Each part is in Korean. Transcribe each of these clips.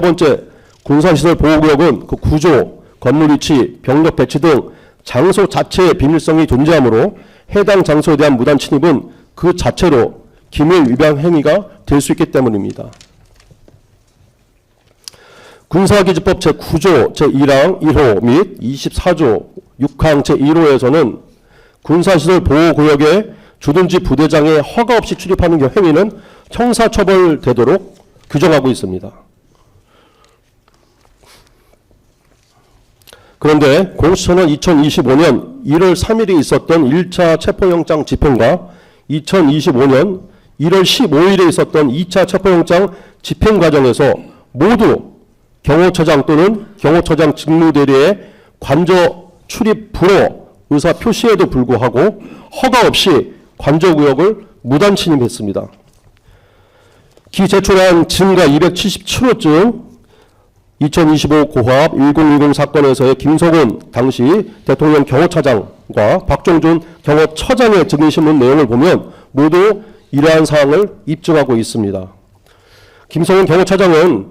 번째, 군사시설 보호구역은 그 구조, 건물 위치, 병력 배치 등 장소 자체의 비밀성이 존재하므로 해당 장소에 대한 무단 침입은 그 자체로 기밀 위반 행위가 될 수 있기 때문입니다. 군사기지법 제9조 제1항 1호 및 24조 6항 제1호에서는 군사시설 보호구역에 주둔지 부대장의 허가 없이 출입하는 행위는 형사처벌되도록 규정하고 있습니다. 그런데 공수처는 2025년 1월 3일에 있었던 1차 체포영장 집행과 2025년 1월 15일에 있었던 2차 체포영장 집행 과정에서 모두 경호처장 또는 경호처장 직무대리의 관저 출입 불허 의사 표시에도 불구하고 허가 없이 관저구역을 무단 침입했습니다. 기 제출한 증가 277호증 2025 고합 1010 사건에서의 김성훈 당시 대통령 경호차장과 박종준 경호처장의 증인신문 내용을 보면 모두 이러한 사항을 입증하고 있습니다. 김성훈 경호차장은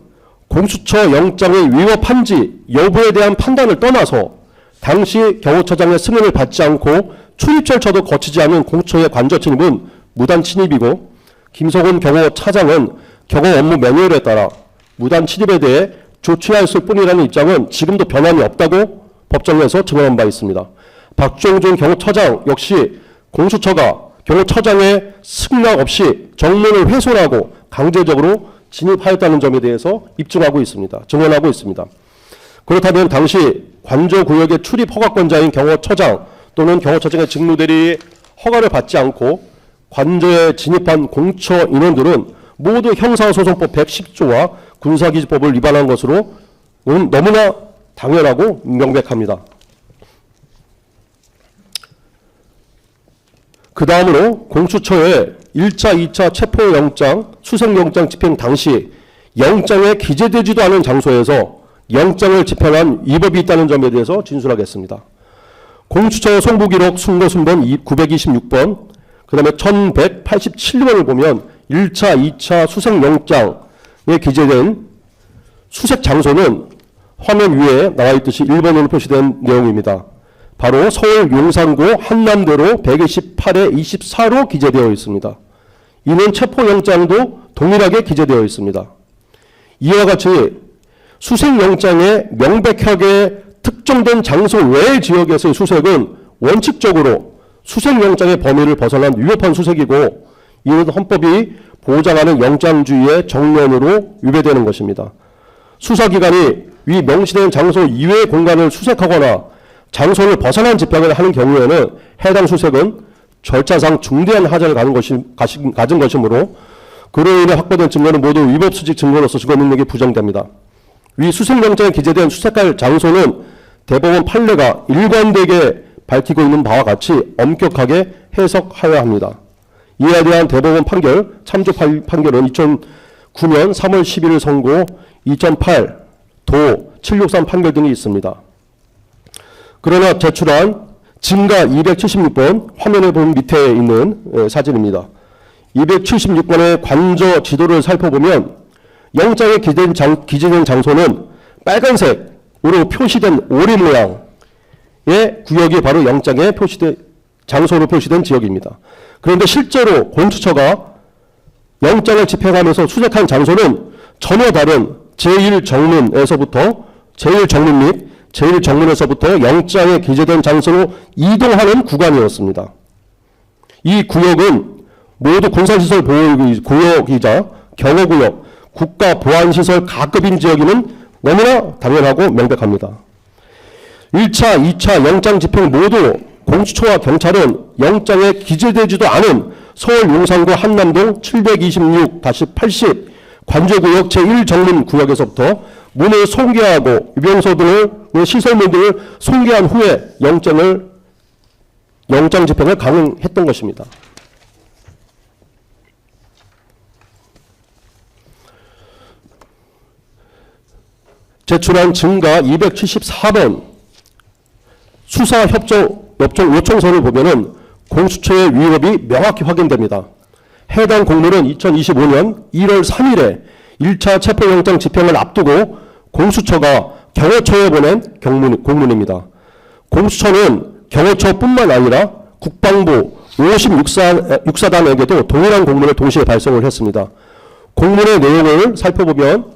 공수처 영장의 위법한지 여부에 대한 판단을 떠나서 당시 경호처장의 승인을 받지 않고 출입 절차도 거치지 않은 공수처의 관저 침입은 무단 침입이고, 김성훈 경호차장은 경호 업무 매뉴얼에 따라 무단 침입에 대해 조치하였을 뿐이라는 입장은 지금도 변함이 없다고 법정에서 증언한 바 있습니다. 박종준 경호처장 역시 공수처가 경호처장의 승낙 없이 정문을 훼손하고 강제적으로 진입하였다는 점에 대해서 입증하고 있습니다. 증언하고 있습니다. 그렇다면 당시 관저구역의 출입 허가권자인 경호처장 또는 경호처장의 직무대리의 허가를 받지 않고 관저에 진입한 공처 인원들은 모두 형사소송법 110조와 군사기지법을 위반한 것으로 너무나 당연하고 명백합니다. 그 다음으로 공수처의 1차, 2차 체포영장, 수색영장 집행 당시 영장에 기재되지도 않은 장소에서 영장을 집행한 위법이 있다는 점에 대해서 진술하겠습니다. 공수처 송부기록 순거순번 926번, 그 다음에 1187번을 보면 1차, 2차 수색영장에 기재된 수색 장소는 화면 위에 나와 있듯이 1번으로 표시된 내용입니다. 바로 서울 용산구 한남대로 128에 24로 기재되어 있습니다. 이는 체포영장도 동일하게 기재되어 있습니다. 이와 같이 수색영장에 명백하게 특정된 장소 외의 지역에서의 수색은 원칙적으로 수색영장의 범위를 벗어난 위법한 수색이고, 이는 헌법이 보장하는 영장주의의 정면으로 위배되는 것입니다. 수사기관이 위 명시된 장소 이외의 공간을 수색하거나 장소를 벗어난 집행을 하는 경우에는 해당 수색은 절차상 중대한 하자를 가진 것이므로 그로 인해 확보된 증거는 모두 위법수직 증거로서 증거 능력이 부정됩니다. 위 수색영장에 기재된 수색할 장소는 대법원 판례가 일관되게 밝히고 있는 바와 같이 엄격하게 해석하여야 합니다. 이에 대한 대법원 판결, 참조 판결은 2009년 3월 11일 선고, 2008 도 763 판결 등이 있습니다. 그러나 제출한 증가 276번, 화면에 보면 밑에 있는 사진입니다. 276번의 관저 지도를 살펴보면 영장에 기재된 장소는 빨간색으로 표시된 오리 모양의 구역이 바로 영장에 장소로 표시된 지역입니다. 그런데 실제로 공수처가 영장을 집행하면서 수색한 장소는 전혀 다른 제1정문에서부터 제1정문 및 제1정문에서부터 영장에 기재된 장소로 이동하는 구간이었습니다. 이 구역은 모두 군사시설 보호구역이자 경호구역, 국가보안시설 가급인 지역임은 너무나 당연하고 명백합니다. 1차, 2차 영장 집행 모두 공수처와 경찰은 영장에 기재되지도 않은 서울 용산구 한남동 726-80 관저구역 제1정문 구역에서부터 문을 송계하고 유병소 등의 시설물 등을 송계한 후에 영장 집행을 강행했던 것입니다. 제출한 증가 274번 수사협조 요청서를 보면은 공수처의 위법이 명확히 확인됩니다. 해당 공문은 2025년 1월 3일에 1차 체포영장 집행을 앞두고 공수처가 경호처에 보낸 공문입니다. 공수처는 경호처뿐만 아니라 국방부 56사단에게도 동일한 공문을 동시에 발송을 했습니다. 공문의 내용을 살펴보면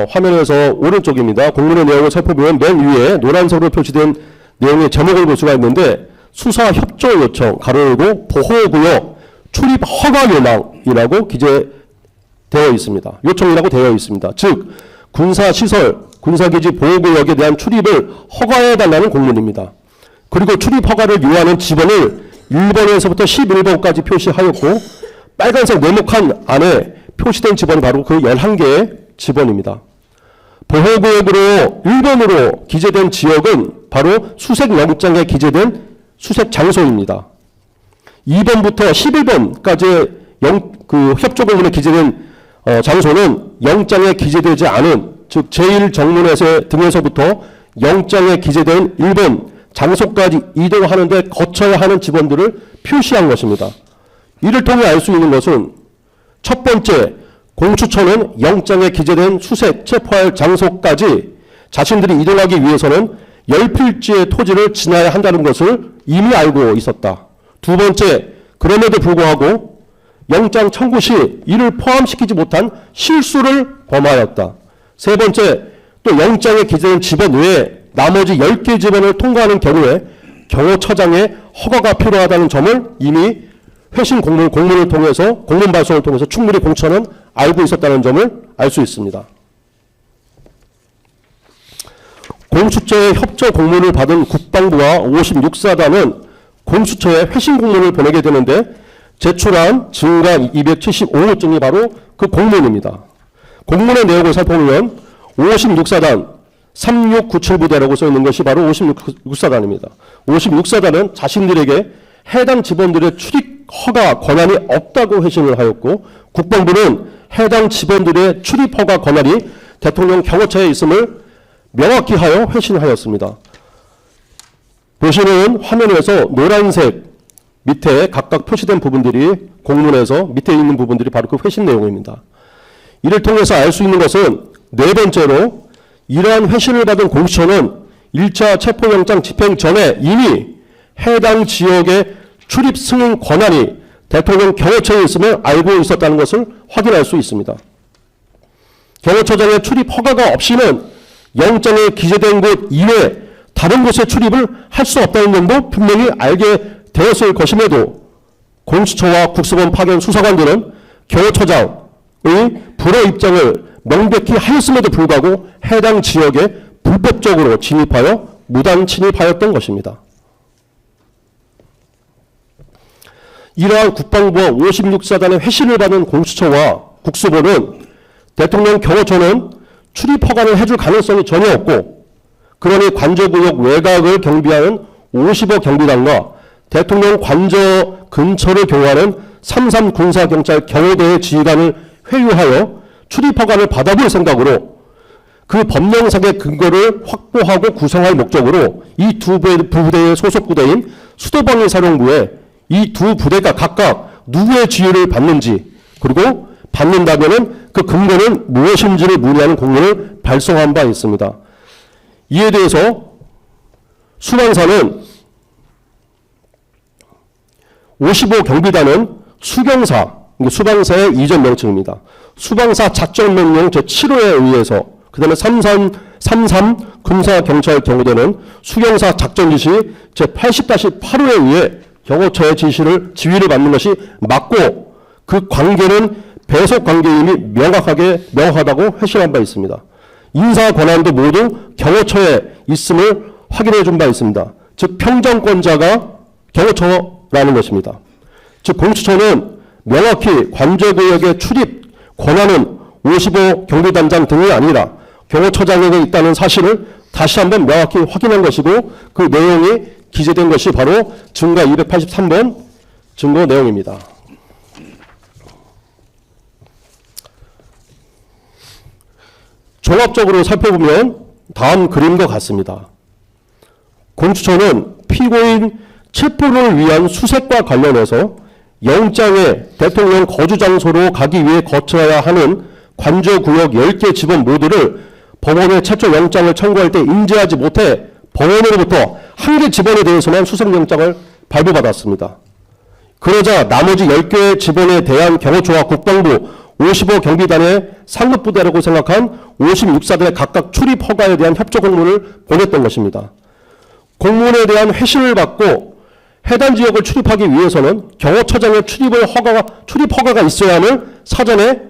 화면에서 오른쪽입니다. 공문의 내용을 살펴보면 맨 위에 노란색으로 표시된 내용의 제목을 볼 수가 있는데 수사 협조 요청 가로열고 보호구역 출입 허가 요망이라고 기재되어 있습니다. 요청이라고 되어 있습니다. 즉 군사시설, 군사기지 보호구역에 대한 출입을 허가해달라는 공문입니다. 그리고 출입 허가를 요하는 지번을 1번에서부터 11번까지 표시하였고 빨간색 네모칸 안에 표시된 지번이 바로 그 11개의 지번입니다. 보호구역으로 1번으로 기재된 지역은 바로 수색영장에 기재된 수색 장소입니다. 2번부터 11번까지 협조공문에 기재된 장소는 영장에 기재되지 않은 즉 제1정문에서 등에서부터 영장에 기재된 1번 장소까지 이동하는 데 거쳐야 하는 지번들을 표시한 것입니다. 이를 통해 알 수 있는 것은 첫 번째, 공수처는 영장에 기재된 수색, 체포할 장소까지 자신들이 이동하기 위해서는 10필지의 토지를 지나야 한다는 것을 이미 알고 있었다. 두 번째, 그럼에도 불구하고 영장 청구 시 이를 포함시키지 못한 실수를 범하였다. 세 번째, 또 영장에 기재된 지번 외에 나머지 10개 지번을 통과하는 경우에 경호처장의 허가가 필요하다는 점을 이미 회신 공문을 통해서 공문 발송을 통해서 충분히 공처는 알고 있었다는 점을 알 수 있습니다. 공수처의 협조 공문을 받은 국방부와 56사단은 공수처에 회신 공문을 보내게 되는데 제출한 증가 275호증이 바로 그 공문입니다. 공문의 내용을 살펴보면 56사단 3697부대라고 써 있는 것이 바로 56사단입니다. 56사단은 자신들에게 해당 지번들의 출입 허가 권한이 없다고 회신을 하였고 국방부는 해당 지번들의 출입 허가 권한이 대통령 경호처에 있음을 명확히 하여 회신하였습니다. 보시는 화면에서 노란색 밑에 각각 표시된 부분들이 공문에서 밑에 있는 부분들이 바로 그 회신 내용입니다. 이를 통해서 알 수 있는 것은 네 번째로 이러한 회신을 받은 공수처는 1차 체포영장 집행 전에 이미 해당 지역의 출입 승인 권한이 대통령 경호처에 있음을 알고 있었다는 것을 확인할 수 있습니다. 경호처장의 출입 허가가 없이는 영장에 기재된 곳 이외에 다른 곳에 출입을 할 수 없다는 점도 분명히 알게 되었을 것임에도 공수처와 국수본 파견 수사관들은 경호처장의 불허 입장을 명백히 하였음에도 불구하고 해당 지역에 불법적으로 진입하여 무단 침입하였던 것입니다. 이러한 국방부와 56사단의 회신을 받은 공수처와 국수본은 대통령 경호처는 출입 허가를 해줄 가능성이 전혀 없고 그러니 관저구역 외곽을 경비하는 50여 경비단과 대통령 관저 근처를 경호하는 33 군사경찰 경호대의 지휘관을 회유하여 출입 허가를 받아볼 생각으로 그 법령상의 근거를 확보하고 구성할 목적으로 이 두 부대의 소속 부대인 수도방위 사령부에 이 두 부대가 각각 누구의 지휘를 받는지 그리고 받는다면은 그 근거는 무엇인지를 문의하는 공문을 발송한 바 있습니다. 이에 대해서 수방사는 55 경비단은 수경사, 수방사의 이전 명칭입니다. 수방사 작전명령 제7호에 의해서 그 다음에 33 군사경찰 경호대는 수경사 작전지시 제80-8호에 의해 경호처의 지휘를 받는 것이 맞고 그 관계는 배속 관계임이 명확하다고 회신한 바 있습니다. 인사 권한도 모두 경호처에 있음을 확인해 준 바 있습니다. 즉 평정권자가 경호처라는 것입니다. 즉 공수처는 명확히 관저구역의 출입 권한은 55 경비단장 등이 아니라 경호처장에게 있다는 사실을 다시 한번 명확히 확인한 것이고 그 내용이 기재된 것이 바로 증거 283번 증거 내용입니다. 종합적으로 살펴보면 다음 그림과 같습니다. 공수처는 피고인 체포를 위한 수색과 관련해서 영장에 대통령 거주 장소로 가기 위해 거쳐야 하는 관저구역 10개 지번 모두를 법원에 최초 영장을 청구할 때 인지하지 못해 법원으로부터 한 개 지번에 대해서만 수색영장을 발부받았습니다. 그러자 나머지 10개 지번에 대한 경호처와 국방부 55 경비단의 상급부대라고 생각한 56사들의 각각 출입 허가에 대한 협조 공문을 보냈던 것입니다. 공문에 대한 회신을 받고 해당 지역을 출입하기 위해서는 경호처장의 출입 허가가 있어야함을 사전에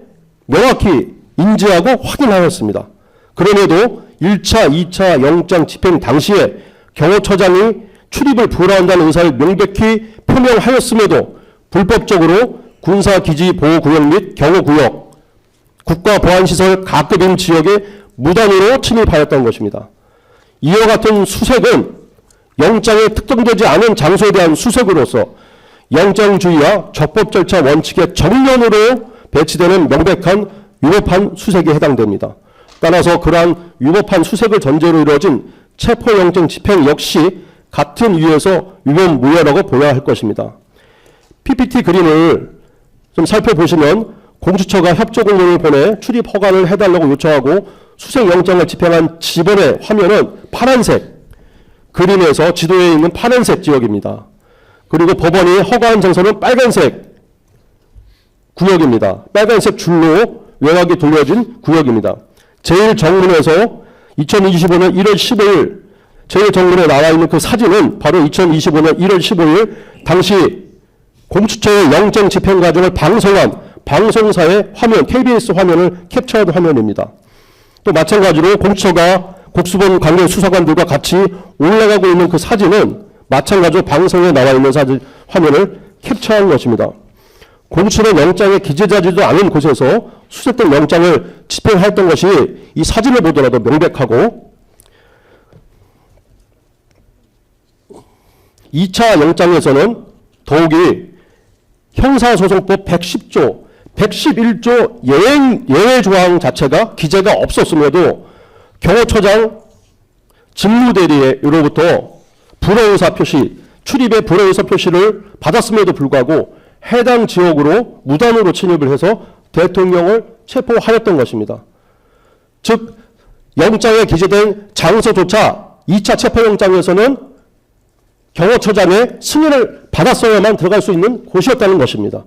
명확히 인지하고 확인하였습니다. 그럼에도 1차, 2차 영장 집행 당시에 경호처장이 출입을 불허한다는 의사를 명백히 표명하였음에도 불법적으로 군사기지 보호구역 및 경호구역, 국가보안시설 가급인 지역에 무단으로 침입하였던 것입니다. 이와 같은 수색은 영장에 특정되지 않은 장소에 대한 수색으로서 영장주의와 적법 절차 원칙의 정면으로 배치되는 명백한 위법한 수색에 해당됩니다. 따라서 그러한 위법한 수색을 전제로 이루어진 체포영장 집행 역시 같은 이유에서 위법무효라고 보아야 할 것입니다. PPT 그림을 좀 살펴보시면 공수처가 협조 공문을 보내 출입 허가를 해달라고 요청하고 수색영장을 집행한 지번의 화면은 파란색, 그림에서 지도에 있는 파란색 지역입니다. 그리고 법원이 허가한 장소는 빨간색 구역입니다. 빨간색 줄로 외곽이 돌려진 구역입니다. 제1정문에서 2025년 1월 15일 제1정문에 나와 있는 그 사진은 바로 2025년 1월 15일 당시 공수처의 영장 집행 과정을 방송한 방송사의 화면, KBS 화면을 캡처한 화면입니다. 또 마찬가지로 공수처가 국수본 관계 수사관들과 같이 올라가고 있는 그 사진은 마찬가지로 방송에 나와 있는 사진 화면을 캡처한 것입니다. 공수처는 영장에 기재되지도 않은 곳에서 수색된 영장을 집행했던 것이 이 사진을 보더라도 명백하고 2차 영장에서는 더욱이 형사소송법 110조, 111조 예외 조항 자체가 기재가 없었음에도 경호처장 직무대리로부터 불허의사 표시, 출입의 불허의사 표시를 받았음에도 불구하고 해당 지역으로 무단으로 침입을 해서 대통령을 체포하였던 것입니다. 즉 영장에 기재된 장소조차 2차 체포영장에서는 경호처장의 승인을 받았어야만 들어갈 수 있는 곳이었다는 것입니다.